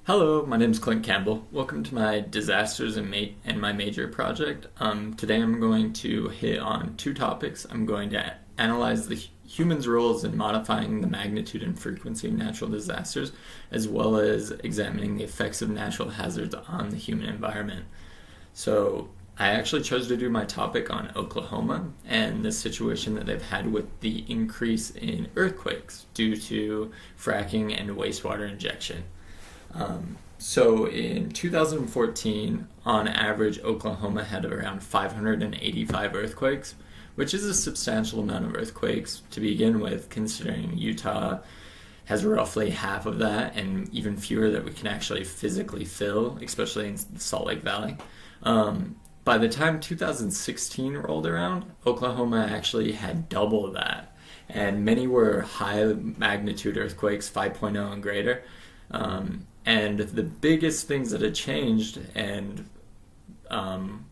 Hello, my name is Clint Campbell. Welcome to my disasters and my major project. Today I'm going to hit on two topics. I'm going to analyze the human's roles in modifying the magnitude and frequency of natural disasters, as well as examining the effects of natural hazards on the human environment. So I actually chose to do my topic on Oklahoma and the situation that they've had with the increase in earthquakes due to fracking and wastewater injection. So in 2014, on average, Oklahoma had around 585 earthquakes, which is a substantial amount of earthquakes to begin with, considering Utah has roughly half of that and even fewer that we can actually physically fill, especially in the Salt Lake Valley. By the time 2016 rolled around, Oklahoma actually had double that, and many were high magnitude earthquakes, 5.0 and greater. And the biggest things that had changed and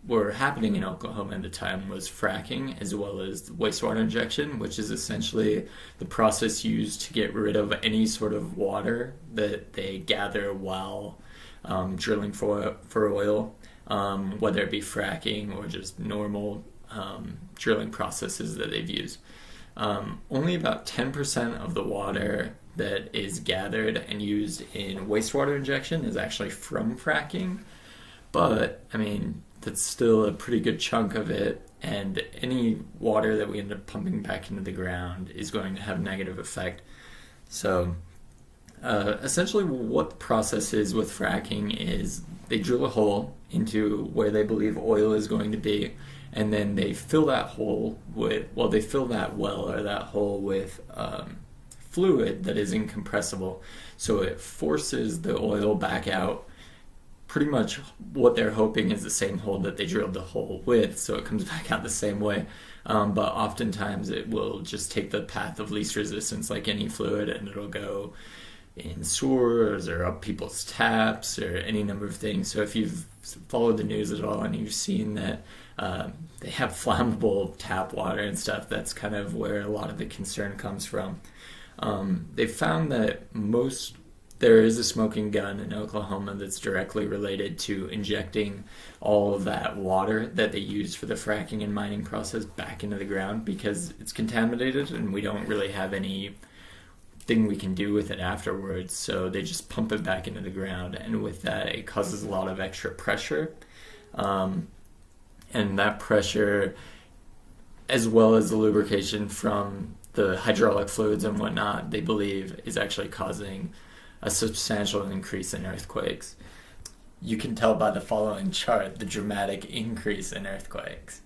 were happening in Oklahoma at the time was fracking, as well as wastewater injection, which is essentially the process used to get rid of any sort of water that they gather while drilling for oil, whether it be fracking or just normal drilling processes that they've used. Only about 10% of the water that is gathered and used in wastewater injection is actually from fracking. But, that's still a pretty good chunk of it, and any water that we end up pumping back into the ground is going to have a negative effect. So, essentially what the process is with fracking is they drill a hole into where they believe oil is going to be, and then they fill that hole with, that hole with fluid that is incompressible, so it forces the oil back out. Pretty much what they're hoping is the same hole that they drilled the hole with, so it comes back out the same way. But oftentimes it will just take the path of least resistance, like any fluid, and it'll go in sewers or up people's taps or any number of things. So if you've followed the news at all and you've seen that they have flammable tap water and stuff, that's kind of where a lot of the concern comes from. They found that there is a smoking gun in Oklahoma that's directly related to injecting all of that water that they use for the fracking and mining process back into the ground, because it's contaminated and we don't really have anything we can do with it afterwards. So they just pump it back into the ground, and with that it causes a lot of extra pressure. And that pressure, as well as the lubrication from the hydraulic fluids and whatnot, they believe is actually causing a substantial increase in earthquakes. You can tell by the following chart the dramatic increase in earthquakes.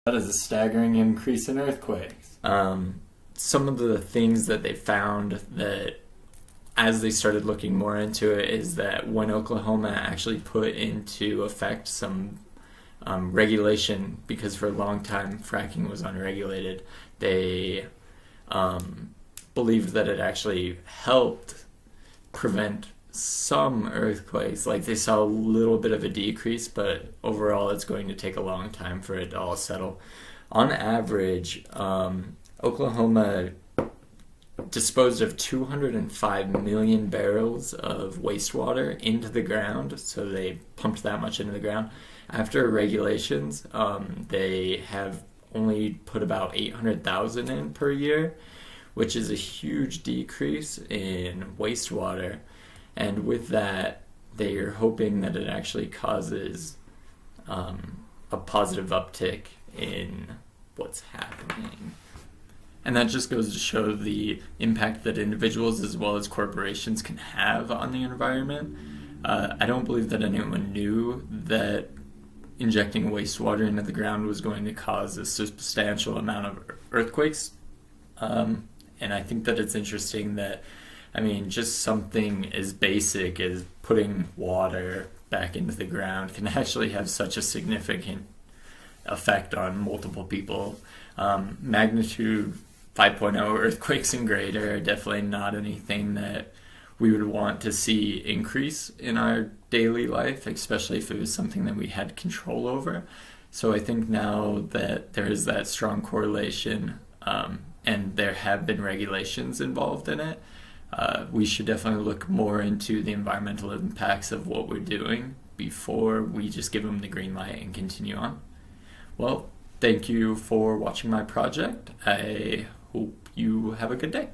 That is a staggering increase in earthquakes. Some of the things that they found that as they started looking more into it is that when Oklahoma actually put into effect some regulation, because for a long time fracking was unregulated, they believed that it actually helped prevent some earthquakes. Like, they saw a little bit of a decrease, but overall it's going to take a long time for it to all settle. On average, Oklahoma disposed of 205 million barrels of wastewater into the ground, so they pumped that much into the ground. After regulations, they have only put about 800,000 in per year, which is a huge decrease in wastewater. And with that, they are hoping that it actually causes a positive uptick in what's happening. And that just goes to show the impact that individuals as well as corporations can have on the environment. I don't believe that anyone knew that injecting wastewater into the ground was going to cause a substantial amount of earthquakes. And I think that it's interesting that, just something as basic as putting water back into the ground can actually have such a significant effect on multiple people. Magnitude 5.0 earthquakes and greater are definitely not anything that we would want to see increase in our daily life, especially if it was something that we had control over. So I think now that there is that strong correlation and there have been regulations involved in it. We should definitely look more into the environmental impacts of what we're doing before we just give them the green light and continue on. Well, thank you for watching my project. I hope you have a good day.